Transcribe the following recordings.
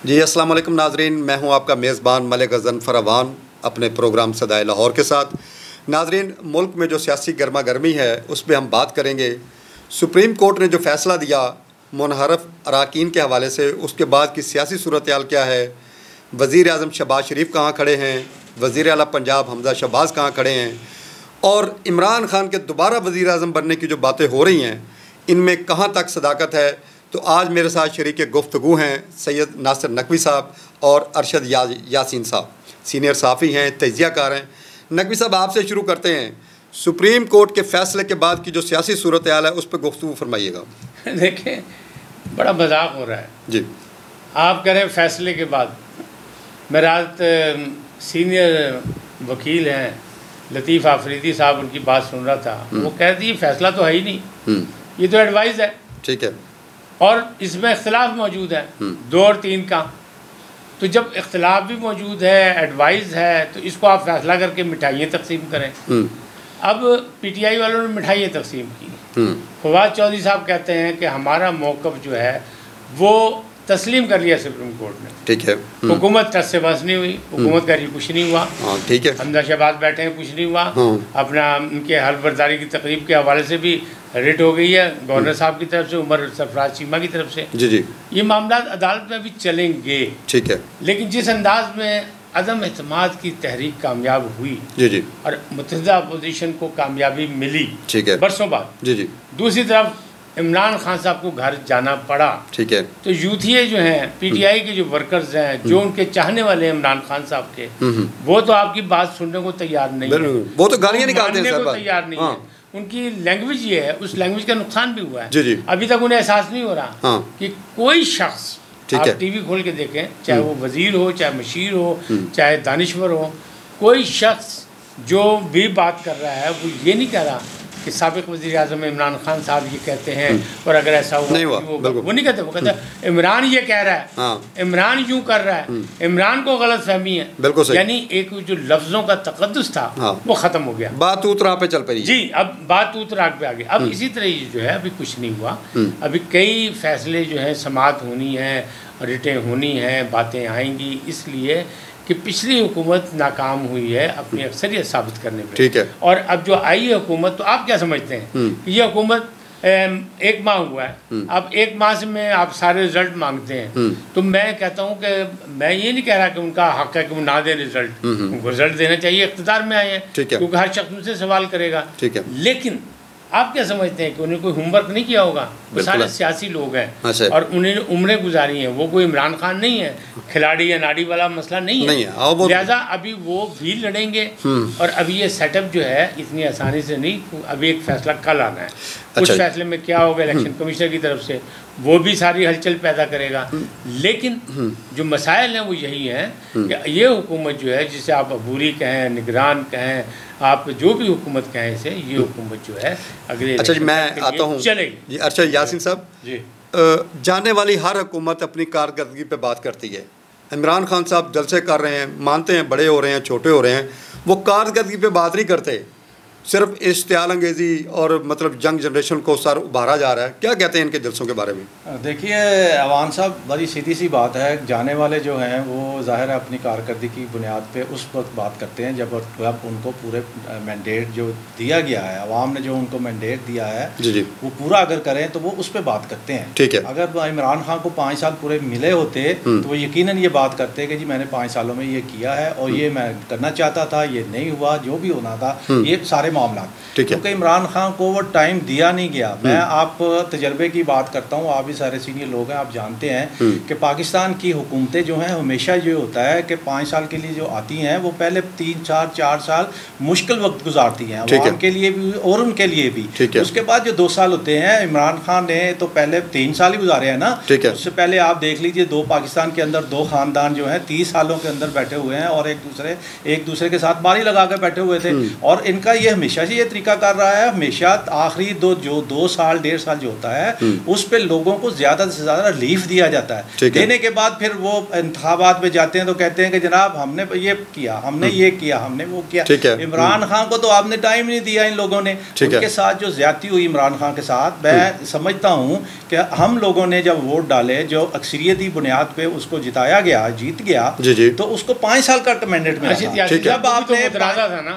जी अस्सलाम वालेकुम नाजरीन, मैं हूं आपका मेज़बान मलिक हसन फरावान अपने प्रोग्राम सदाए लाहौर के साथ। नाजरीन, मुल्क में जो सियासी गर्मा गर्मी है उस पर हम बात करेंगे। सुप्रीम कोर्ट ने जो फ़ैसला दिया मुनहरफ अरकान के हवाले से, उसके बाद की सियासी सूरत हाल क्या है, वज़ीर आज़म शहबाज शरीफ कहाँ खड़े हैं, वज़ीर आला पंजाब हमज़ा शहबाज कहाँ खड़े हैं, और इमरान खान के दोबारा वज़ीर आज़म बनने की जो बातें हो रही हैं इनमें कहाँ तक सदाकत है। तो आज मेरे साथ शरीक गुफ्तगू हैं सैयद नासिर नकवी साहब और अरशद यासीन साहब, सीनियर सहाफ़ी हैं, तजियाकार हैं। नकवी साहब, आपसे शुरू करते हैं। सुप्रीम कोर्ट के फ़ैसले के बाद की जो सियासी सूरत हाल है उस पर गुफ्तगू फरमाइएगा। देखें, बड़ा मजाक हो रहा है जी। आप कह रहे हैं फ़ैसले के बाद। मैं रात सीनियर वकील हैं लतीफ़ आफरीदी साहब, उनकी बात सुन रहा था। वो कह दी फ़ैसला तो है ही नहीं, ये तो एडवाइस है। ठीक है। और इसमें इख्तिलाफ मौजूद है 2 और 3 का। तो जब इख्तिलाफ भी मौजूद है, एडवाइस है, तो इसको आप फैसला करके मिठाइयाँ तकसीम करें। अब पीटीआई वालों ने मिठाइयाँ तकसीम की। फवाद चौधरी साहब कहते हैं कि हमारा मौक़िफ़ जो है वो तस्लीम कर लिया सुप्रीम कोर्ट ने। ठीक है। हुकूमत टस से बस नहीं हुई, हुकूमत का कुछ नहीं हुआ। ठीक है। हमजा शहबाज बैठे हैं, कुछ नहीं हुआ। अपना उनके हल्फ बर्दारी की तकरीब के हवाले से भी रिट हो गई है गवर्नर साहब की तरफ से, उमर सरफराज चीमा की तरफ से। जी। ये मामला अदालत में भी चलेंगे। ठीक है। लेकिन जिस अंदाज में अदम एतमाद की तहरीक कामयाब हुई जी और मुत्तहिदा अपोजिशन को कामयाबी मिली, ठीक है, बरसों बाद जी, दूसरी तरफ इमरान खान साहब को घर जाना पड़ा। ठीक है। तो यूथिये जो हैं, पीटीआई के जो वर्कर्स हैं, जो उनके चाहने वाले हैं इमरान खान साहब के, वो तो आपकी बात सुनने को तैयार नहीं है। वो तो गालियां निकालते हैं, तैयार नहीं है। उनकी लैंग्वेज ये है, उस लैंग्वेज का नुकसान भी हुआ है। जी। अभी तक उन्हें एहसास नहीं हो रहा कि कोई शख्स, आप टीवी खोल के देखें, चाहे वो वजीर हो, चाहे मशीर हो, चाहे दानिश्वर हो, कोई शख्स जो भी बात कर रहा है वो ये नहीं कह रहा कि साबिक़ वज़ीर आज़म इमरान खान साहब ये कहते हैं और अगर ऐसा हुआ नहीं हुआ, वो नहीं कहते। वो कहते हैं इमरान ये कह रहा है, इमरान यूँ कर रहा है, इमरान को गलत फहमी है। बिल्कुल सही। यानी एक जो लफ्ज़ों का तक़द्दुस था वो ख़त्म हो गया, बात उतराग पे चल पड़ी जी। अब बात उतराग पे आ गई। अब इसी तरह ये जो है अभी कुछ नहीं हुआ। अभी कई फैसले जो हैं समाअत होनी है, रिटें होनी हैं, बातें आएंगी, इसलिए कि पिछली हुकूमत नाकाम हुई है अपनी अक्सरियत साबित करने में। ठीक है। और अब जो आई है हुकूमत, तो आप क्या समझते हैं कि ये हुकूमत 1 माह हुआ है, अब 1 माह से में आप सारे रिजल्ट मांगते हैं, तो मैं कहता हूँ कि मैं ये नहीं कह रहा कि उनका हक है कि वो ना दे रिजल्ट, उनको रिजल्ट देना चाहिए, इक़्तिदार में आए हैं, क्योंकि हर शख्स उनसे सवाल करेगा। ठीक है। लेकिन आप क्या समझते हैं कि उन्हें कोई होमवर्क नहीं किया होगा? वो सारे सियासी लोग हैं और उन्हें उम्रें गुजारी हैं। वो कोई इमरान खान नहीं है, खिलाड़ी या नाड़ी वाला मसला नहीं है। लिहाजा अभी वो भी लड़ेंगे और अभी ये सेटअप जो है इतनी आसानी से नहीं। अभी एक फैसला कल आना है। उस फैसले में क्या होगा इलेक्शन कमिश्नर की तरफ से, वो भी सारी हलचल पैदा करेगा। लेकिन जो मसाइल हैं वो यही हैं कि ये हुकूमत जो है, जिसे आप अबूरी कहें, निगरान कहें, आप जो भी हुकूमत कहें इसे, ये हुकूमत जो है अगले अच्छा जी मैं आता हूँ चलेगी जी। अच्छा यासीन साहब जी, जाने वाली हर हुकूमत अपनी कारकर्दगी पे बात करती है। इमरान खान साहब जलसे कर रहे हैं, मानते हैं बड़े हो रहे हैं, छोटे हो रहे हैं, वो कारकर्दगी पे बात नहीं करते, सिर्फ इश्तियाल अंगेज़ी और मतलब जंग जनरेशन को सर उभारा जा रहा है। क्या कहते हैं इनके जलसों के बारे में? देखिए अवान साहब, बड़ी सीधी सी बात है, जाने वाले जो हैं वो ज़ाहिर है अपनी कारकर्दगी की बुनियाद पे उस वक्त बात करते हैं जब उनको पूरे मैंडेट जो दिया गया है, अवाम ने जो उनको मैंडेट दिया है जी वो पूरा अगर करें तो वो उस पर बात करते हैं। ठीक है। अगर इमरान खान को 5 साल पूरे मिले होते तो वो यकीनन ये बात करते कि जी मैंने 5 सालों में ये किया है और ये मैं करना चाहता था, ये नहीं हुआ, जो भी होना था, ये सारे मामला। क्योंकि इमरान खान को वो टाइम दिया नहीं गया। मैं आप तजर्बे की बात करता हूँ, आप भी सारे सीनियर लोग हैं, आप जानते हैं कि पाकिस्तान की हुकूमतें जो हैं हमेशा ये होता है कि 5 साल के लिए जो आती हैं वो पहले 3-4 साल मुश्किल वक्त गुजारती हैं, अवाम के लिए भी और उनके लिए भी। उसके बाद जो 2 साल होते हैं, इमरान खान ने तो पहले 3 साल ही गुजारे हैं ना। उससे पहले आप देख लीजिए, 2 पाकिस्तान के अंदर 2 खानदान जो हैं 30 सालों के अंदर बैठे हुए हैं और एक दूसरे के साथ बारी लगा कर बैठे हुए थे। और इनका ये हमेशा से ये तरीका कर रहा है, हमेशा आखिरी 2 साल 1.5 साल जो होता है उस पर लोगों को ज़्यादा से ज़्यादा रिलीफ दिया जाता है। देने के बाद फिर वो इंतखाबात में जाते हैं तो कहते हैं कि जनाब हमने ये किया, हमने ये किया, हमने वो किया। इमरान खान को तो आपने टाइम नहीं दिया इन लोगों ने। उनके साथ जो ज्यादती हुई इमरान खान के साथ, मैं समझता हूँ कि हम लोगों ने जब वोट डाले, जो अक्सरियती बुनियाद पे उसको जिताया गया, जीत गया, तो उसको 5 साल का मैंडेट मिला। जब आपने मुतराजा था ना,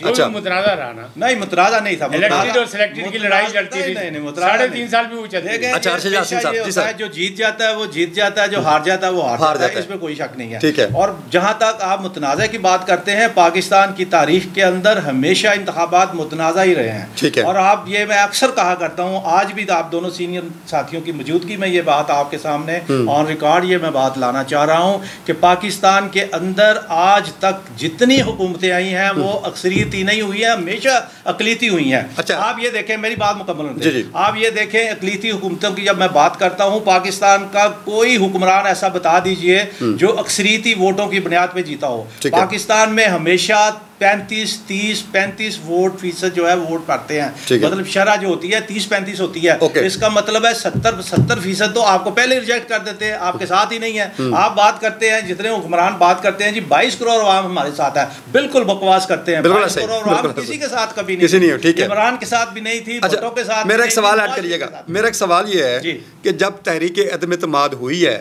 अच्छा मुतराजा रहा ना, नहीं मुतराजा नहीं था, इलेक्टेड और सिलेक्टेड की लड़ाई चलती थी, 3.5 साल भी ऊंचा था। अच्छा, जो जीत जाता है वो जीत जाता है, जो हार जाता है वो हार जाता है, इसमें कोई शक नहीं है। और जहाँ तक आप मुतनाज़ा की बात करते हैं, पाकिस्तान की तारीख के अंदर हमेशा इंतखाबात मुतनाज़ा ही रहे हैं। और आप ये मैं अक्सर कहा करता हूँ, आज भी आप दोनों सीनियर साथियों की मौजूदगी में ये बात आपके सामने ऑन रिकॉर्ड ये मैं बात लाना चाह रहा हूँ कि पाकिस्तान के अंदर आज तक जितनी हुकूमतें आई हैं वो अक्सरियती नहीं हुई है, हमेशा अकलीती हुई हैं। अच्छा, आप ये देखें, मेरी बात मुकम्मल होने, आप ये देखें अकलीती हुकूमतों की जब मैं बात करता हूँ, पाकिस्तान का कोई हुक्मरान ऐसा बता दीजिए जो अक्सरियती वोटों की बुनियाद पर जीता हो। पाकिस्तान में हमेशा 35 वोट फीसद जो है वोट पड़ते हैं, मतलब शरह जो होती है 30-35 होती है। इसका मतलब है 70% तो आपको पहले रिजेक्ट कर देते हैं, आपके साथ ही नहीं है। आप बात करते हैं, जितने हुक्मरान बात करते हैं जी 22 करोड़ आवाम हमारे साथ है, बिल्कुल बकवास करते हैं। 22 करोड़ आवाम किसी के साथ कभी नहीं, इमरान के साथ भी नहीं थी, भुट्टो के साथ। मेरा एक सवाल ऐड करिएगा, मेरा एक सवाल ये है कि जब तहरीक अदम इत्तेमाद हुई है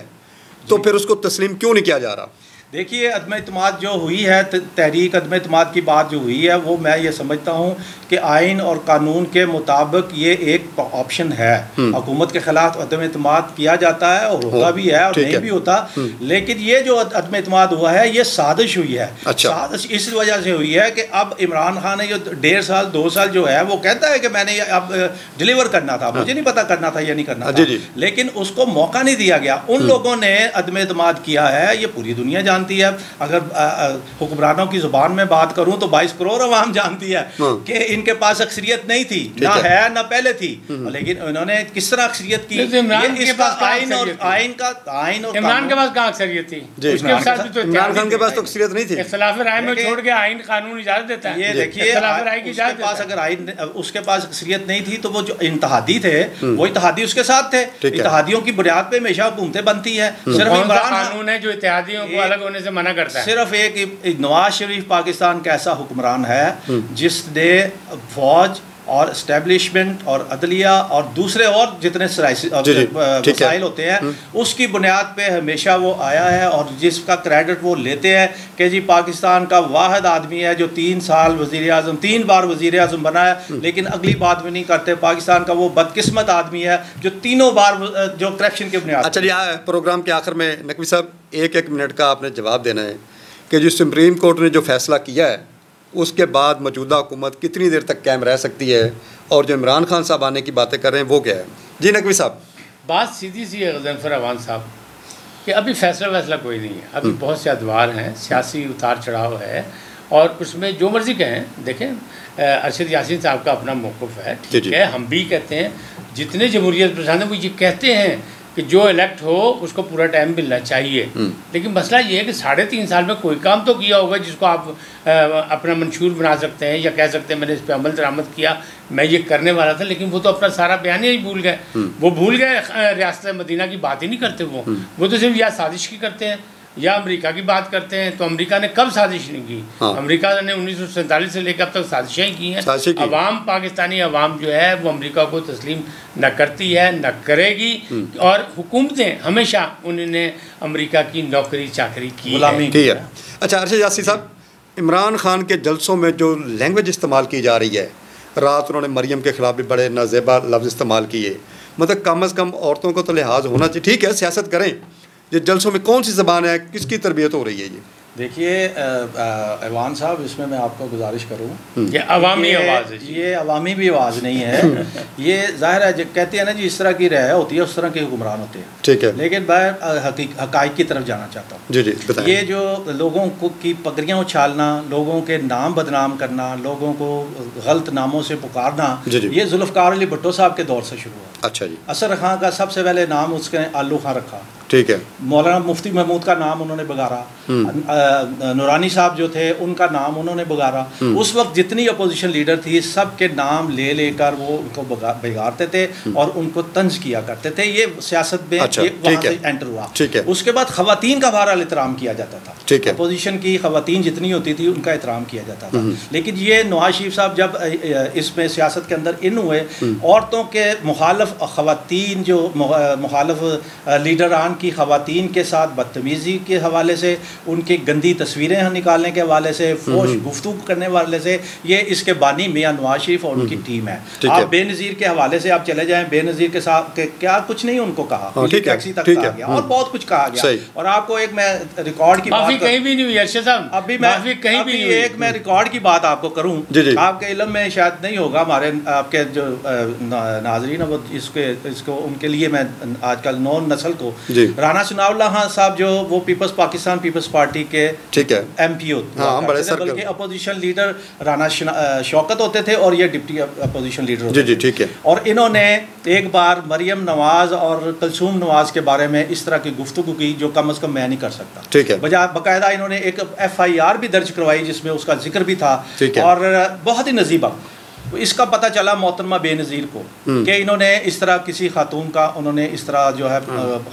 तो फिर उसको तस्लीम क्यों नहीं किया जा रहा? देखिए, अदम इत्तेमाद जो हुई है, तहरीक अदम इत्तेमाद की बात जो हुई है, वो मैं ये समझता हूँ कि आइन और कानून के मुताबिक ये एक ऑप्शन है। हुकूमत के खिलाफ अदम इत्तेमाद किया जाता है और होता भी है और नहीं भी होता, लेकिन ये जो अदम इत्तेमाद हुआ है ये साजिश हुई है। साजिश इस वजह से हुई है कि अब इमरान खान ने जो 1.5 साल 2 साल जो है वो कहता है कि मैंने अब डिलीवर करना था, मुझे नहीं पता करना था या नहीं करना था, लेकिन उसको मौका नहीं दिया गया। उन लोगों ने अदम इत्तेमाद किया है, ये पूरी दुनिया जानती है। अगर हुक्मरानों की जुबान में बात करूं तो 22 करोड़ आवाम जानती है कि इनके पास अक्सरियत नहीं थी, ना है ना पहले थी, लेकिन उन्होंने किस तरह अक्सरियत की। इमरान के पास आइन और इमरान के पास कहाँ अक्सरियत थी? उसके साथ भी तो इमरान खान के पास तो अक्सरियत नहीं थी। इख्तिलाफ राय में छोड़ के आइन कानून इजाजत देता है। ये देखिए, उसके पास अगर आइन, उसके पास अक्सरियत नहीं थी तो वो जो इत्तेहादी थे वो इत्तेहादी उसके साथ थे। इत्तेहादियों की बुनियाद पे हमेशा हुकूमतें बनती है। सिर्फ इमरान कानून है जो इत्तेहादियों को अलग होने से मना करता है। सिर्फ एक नवाज शरीफ पाकिस्तान का ऐसा हुक्मरान है जिसने फौज और एस्टेब्लिशमेंट और अदलिया और दूसरे और जितने वसाइल होते हैं उसकी बुनियाद पे हमेशा वो आया है और जिसका क्रेडिट वो लेते हैं कि जी पाकिस्तान का वाहिद आदमी है जो 3 बार वज़ीर आज़म बना है, लेकिन अगली बात भी नहीं करते। पाकिस्तान का वो बदकिस्मत आदमी है जो 3 बार जो करप्शन के बुनियाद। चलिए, प्रोग्राम के आखिर में नकवी साहब 1 मिनट का आपने जवाब देना है कि जो सुप्रीम कोर्ट ने जो फैसला किया है उसके बाद मौजूदा हुकूमत कितनी देर तक कायम रह सकती है, और जो इमरान खान साहब आने की बातें कर रहे हैं वो क्या है? जी नकवी साहब। बात सीधी सी है गज़नफ़र अवान साहब कि अभी फैसला कोई नहीं है, अभी बहुत से अदवार हैं, सियासी उतार चढ़ाव है और उसमें जो मर्ज़ी कहें। देखें, अरशद यासीन साहब का अपना मौक़िफ़ है, ठीक है, हम भी कहते हैं, जितने जमहूरियत पसंद हैं वो ये कहते हैं कि जो इलेक्ट हो उसको पूरा टाइम मिलना चाहिए, लेकिन मसला ये है कि 3.5 साल में कोई काम तो किया होगा जिसको आप अपना मंशूर बना सकते हैं या कह सकते हैं मैंने इस पर अमल दरामद किया, मैं ये करने वाला था, लेकिन वो तो अपना सारा बयान ही भूल गए। वो भूल गए, रियासत मदीना की बात ही नहीं करते वो तो सिर्फ या साजिश की करते हैं या अमेरिका की बात करते हैं। तो अमेरिका ने कब साजिश नहीं की? अमेरिका ने 1947 से लेकर अब तक साजिशें ही की हैं। अवाम, पाकिस्तानी अवाम जो है वो अमेरिका को तस्लीम न करती है, न करेगी, और हुकूमतें हमेशा उन्होंने अमेरिका की नौकरी चाकरी की है। अच्छा अरशद यासीन साहब, इमरान खान के जलसों में जो लैंग्वेज इस्तेमाल की जा रही है, रात उन्होंने मरियम के ख़िलाफ़ भी बड़े नाजेबा लफ्ज़ इस्तेमाल किए, मतलब कम अज़ कम औरतों को तो लिहाज होना चाहिए। ठीक है, सियासत करें, ये जलसों में कौन सी ज़बान है, किसकी तरबियत हो रही है? ये देखिए अवान साहब, इसमें मैं आपको गुजारिश करूँ, ये अवामी आवाज़ है, ये अवामी भी आवाज़ नहीं है। ये ज़ाहिर है, कहते हैं ना जी, इस तरह की राय होती है उस तरह के हुक्मरान होते हैं, ठीक है, लेकिन मैं हक़ाइक़ की तरफ जाना चाहता हूँ। जी बताइए। ये जो लोगों को की पगड़ियाँ उछालना, लोगों के नाम बदनाम करना, लोगों को गलत नामों से पुकारना, ये जुल्फ़िकार अली भुट्टो साहब के दौर से शुरू हुआ। अच्छा जी। असर खां का सबसे पहले नाम उसके आलू खां रखा, ठीक है। मौलाना मुफ्ती महमूद का नाम उन्होंने बगारा, नूरानी साहब जो थे उनका नाम उन्होंने बगारा। उस वक्त जितनी अपोजिशन लीडर थी सब के नाम ले लेकर वो उनको बिगाड़ते थे और उनको तंज किया करते थे। ये सियासत में अच्छा, वहाँ से एंटर हुआ। ठीक है। उसके बाद खवातीन का बहरहाल एहतराम किया जाता था। ठीक है। अपोजिशन की खवातीन जितनी होती थी उनका एहतराम किया जाता था। लेकिन ये नवाज शरीफ साहब जब इसमें सियासत के अंदर इन हुए, औरतों के मुखालफ खवातीन जो मुखालफ लीडरान की खवातीन के साथ बदतमीज़ी के हवाले से, उनकी गंदी तस्वीरें निकालने के हवाले से, फोश गुफ्तगू करने वाले से, ये इसके बानी मियां नवाज शरीफ और उनकी टीम है। आप बेनज़ीर के हवाले से आप चले जाएं, बेनज़ीर के साथ क्या कुछ नहीं उनको कहा, टैक्सी तक कहा गया और बहुत कुछ कहा गया। और आपको एक मैं रिकॉर्ड की बात कहीं भी नहीं हुई अर्शद साहब, अभी मैं कहीं भी एक मैं रिकॉर्ड की बात आपको करूं, आपके इल्म में शायद नहीं होगा, हमारे आपके जो नाजरीन वो इसको उनके लिए मैं आजकल नौ नस्ल को, राना सनाउल्लाह खान साहब जो वो पाकिस्तान पीपल्स पार्टी के MP बल्कि अपोजिशन लीडर राना शौकत होते थे और ये डिप्टी अपोजिशन लीडर होते थे। ठीक है। और इन्होंने एक बार मरियम नवाज और कलसूम नवाज के बारे में इस तरह की गुफ्तगू की जो कम से कम मैं नहीं कर सकता। ठीक है। बाकायदा इन्होंने एक FIR भी दर्ज करवाई जिसमें उसका जिक्र भी था और बहुत ही नजीबा। इसका पता चला मोहतरमा बेनज़ीर को कि इन्होंने इस तरह किसी खातून का उन्होंने इस तरह जो है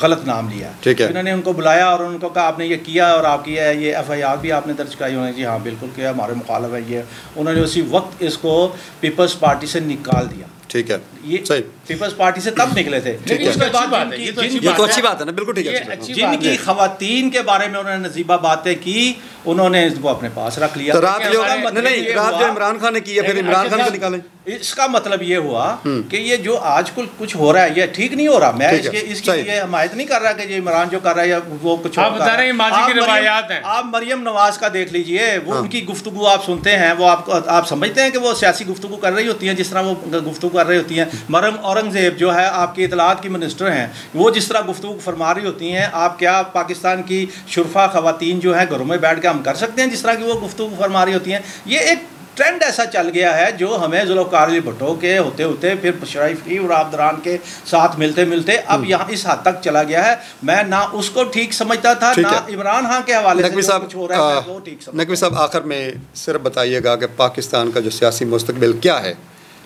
गलत नाम लिया। ठीक है। इन्होंने उनको बुलाया और उनको कहा आपने ये किया और आप किया है, ये FIR भी आपने दर्ज कराई। उन्होंने जी हाँ बिल्कुल किया, हमारे मुखालिफ है ये। उन्होंने उसी वक्त इसको पीपल्स पार्टी से निकाल दिया। ठीक है। ये सही पीपल्स पार्टी से तब निकले थे। उसके बाद ये तो अच्छी बात है ना, बिल्कुल ठीक है। जिनकी खवातीन के बारे में उन्होंने नजीबा बातें की, उन्होंने इसको अपने पास रख लिया। तो रात जो इमरान खान ने किया, फिर इमरान खान को निकालें। इसका मतलब ये हुआ कि ये जो आजकल कुछ हो रहा है ये ठीक नहीं हो रहा। मैं इसकी ये हमायत नहीं कर रहा कि इमरान जो कर रहा है वो कुछ आप बता रहे हैं माजी की रिवायात हैं। आप मरियम नवाज का देख लीजिए, वो उनकी गुफ्तगू आप सुनते हैं, वो आप समझते हैं कि वो सियासी गुफ्तगू कर रही होती हैं जिस तरह वो गुफ्तगू कर रही होती हैं। मरियम औरंगजेब जो है आपकी इतलात की मिनिस्टर हैं, वो जिस तरह गुफ्तगू फरमा रही होती हैं, आप क्या पाकिस्तान की शुरफा खवातीन जो है घरों में बैठ के हम कर सकते हैं जिस तरह की वो गुफ्तगू फरमा रही होती हैं? ये एक ट्रेंड ऐसा चल गया है जो हमें जुल्फ़िकार अली भुट्टो के होते होते फिर शरीफ और आबदरान के साथ मिलते मिलते अब यहाँ इस हद तक चला गया है। मैं ना उसको ठीक समझता था ना इमरान खान के हवाले से कुछ हो रहा है वो ठीक समझता। नकवी साहब, आखिर में सिर्फ बताइएगा कि पाकिस्तान का जो सियासी मुस्तकबिल क्या है,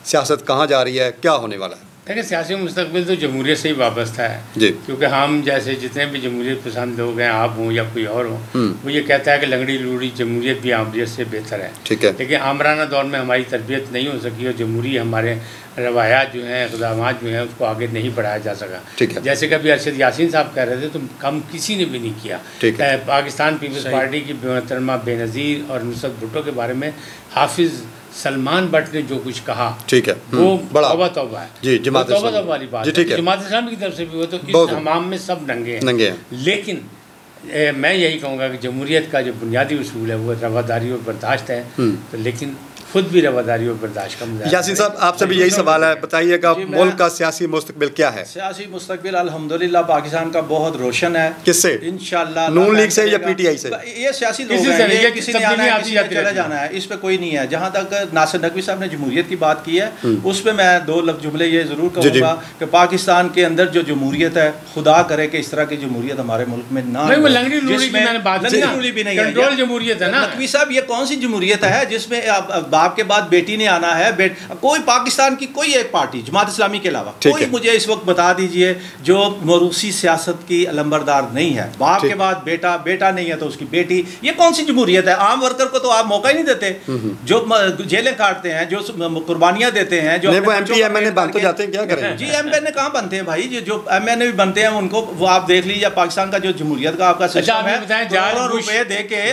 सियासत कहाँ जा रही है, क्या होने वाला है? देखिए सियासी मुस्तकबिल तो जमहूरियत से ही वाबस्ता है जी, क्योंकि हम जैसे जितने भी जमहूरियत पसंद लोग हैं, आप हों या कोई और हो, वो ये कहता है कि लंगड़ी लूड़ी जमहूरियत भी आमरीत से बेहतर है। ठीक है। लेकिन आमराना दौर में हमारी तरबियत नहीं हो सकी और जमहूरी हमारे रवायात जो हैं, इक़दामात जो हैं, उसको आगे नहीं बढ़ाया जा सका। ठीक है। जैसे कभी अरशद यासीन साहब कह रहे थे तो कम किसी ने भी नहीं किया। पाकिस्तान पीपल्स पार्टी की मोहतरमा बेनज़ीर और नुसरत भुट्टो के बारे में हाफिज़ सलमान भट्ट ने जो कुछ कहा, ठीक है, वो तौबा तौबा है जी, जमात तौबा वाली बात है। जमात इस्लामी की तरफ से भी वो तो इस हमाम में सब नंगे हैं। लेकिन मैं यही कहूँगा कि जमहूरियत का जो बुनियादी उसूल है वो रवादारी और बर्दाश्त है, तो लेकिन खुद भी रवादारी और बर्दाश्त का मुजाहिरा। यासीन साहब, आपसे भी यही सवाल है, बताइएगा मुल्क का सियासी मुस्तकबिल क्या है? सियासी मुस्तकबिल अल्हम्दुलिल्लाह पाकिस्तान का बहुत रोशन है। किससे? इंशाअल्लाह नून लीग से या PTI से? ये सियासी लोग हैं, ये किसी ने आना है, किसी ने चले जाना है, इस पे कोई नहीं है। जहाँ तक नासिर नकवी साहब ने जमहूरियत की बात की है, उस पर मैं दो जुमले ये ज़रूर कहूँगा कि पाकिस्तान के अंदर जो जमहूरियत है, खुदा करे कि इस तरह की जमहूरियत हमारे मुल्क में ना, कंट्रोल जमहूरियत है ना। नकवी साहब, ये कौन सी जमहूरियत है जिसमें आपके बाद बेटी ने आना है? कोई पाकिस्तान की कोई एक पार्टी जमात इस्लामी के अलावा कोई मुझे इस वक्त बता दीजिए जो मरूसी सियासत की अलंबरदार नहीं है। बाप के बाद बेटा, बेटा नहीं है तो उसकी बेटी, ये कौन सी जमहूरियत है? आम वर्कर को तो आप मौका ही नहीं देते, जो जेलें काटते हैं, जो कुर्बानियां देते हैं, जो MNA बनते जाते हैं, क्या करें जी? MNA कहाँ बनते हैं भाई? जो MNA भी बनते हैं उनको वो आप देख लीजिए, पाकिस्तान का जो जमहूरियत का आपका सिस्टम है, करोड़ों रुपए दे के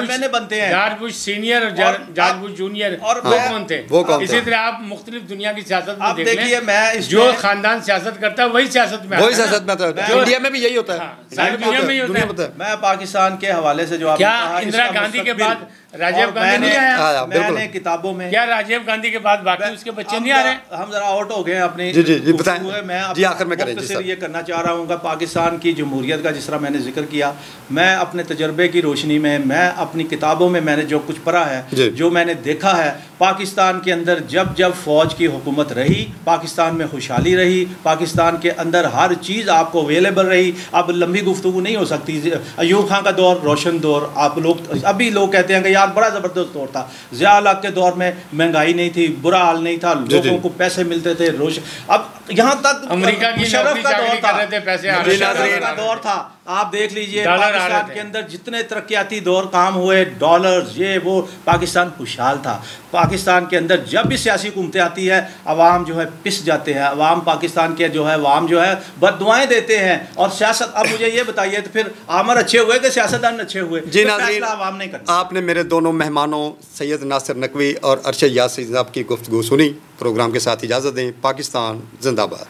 MNA बनते हैं। जॉर्ज बुश सीनियर और जॉर्ज बुश जूनियर और कौन थे? इसी तरह आप मुख्तलिफ दुनिया की सियासत में देखिए, मैं जो खानदान सियासत करता है वही सियासत में इंडिया में भी यही होता है, दुनिया में यही होता है। मैं पाकिस्तान के हवाले से जो क्या इंदिरा गांधी के बाद राजीव गांधी नहीं आया? मैंने किताबों में, क्या राजीव गांधी के बाद बाकी उसके बच्चे नहीं आ रहे? हम जरा आउट हो गए अपने। मैं आखिर में सिर्फ ये करना चाह रहा हूँ कि पाकिस्तान की जमहूरियत का जिस तरह मैंने जिक्र किया, मैं अपने तजर्बे की रोशनी में, मैं अपनी किताबों में मैंने जो कुछ पढ़ा है, जो मैंने देखा है, पाकिस्तान के अंदर जब जब फ़ौज की हुकूमत रही, पाकिस्तान में खुशहाली रही, पाकिस्तान के अंदर हर चीज़ आपको अवेलेबल रही। अब लंबी गुफ्तगू नहीं हो सकती। अयूब खान का दौर रोशन दौर, आप लोग अभी लोग कहते हैं कि यार बड़ा ज़बरदस्त दौर था। ज़िया-उल-हक के दौर में महंगाई नहीं थी, बुरा हाल नहीं था, लोगों को पैसे मिलते थे। अब यहाँ तक अमेरिका की मुशर्रफ का दौर था, पैसे का दौर था। आप देख लीजिए पाकिस्तान के अंदर जितने तरक्याती दौर काम हुए, डॉलर ये वो, पाकिस्तान खुशहाल था। पाकिस्तान के अंदर जब भी सियासी हुकूमतें आती है, अवाम जो है पिस जाते हैं, अवाम पाकिस्तान के जो है अवाम जो है बददुआएं देते हैं। और सियासत, अब मुझे ये बताइए तो फिर आमर अच्छे हुए कि सियासतदान अच्छे हुए? जी नाज़रीन, अवाम नहीं करता। आपने मेरे दोनों मेहमानों सैयद नासिर नकवी और अरशद यासीन साहब की गुफ्तगू सुनी। प्रोग्राम के साथ इजाज़त दें। पाकिस्तान जिंदाबाद।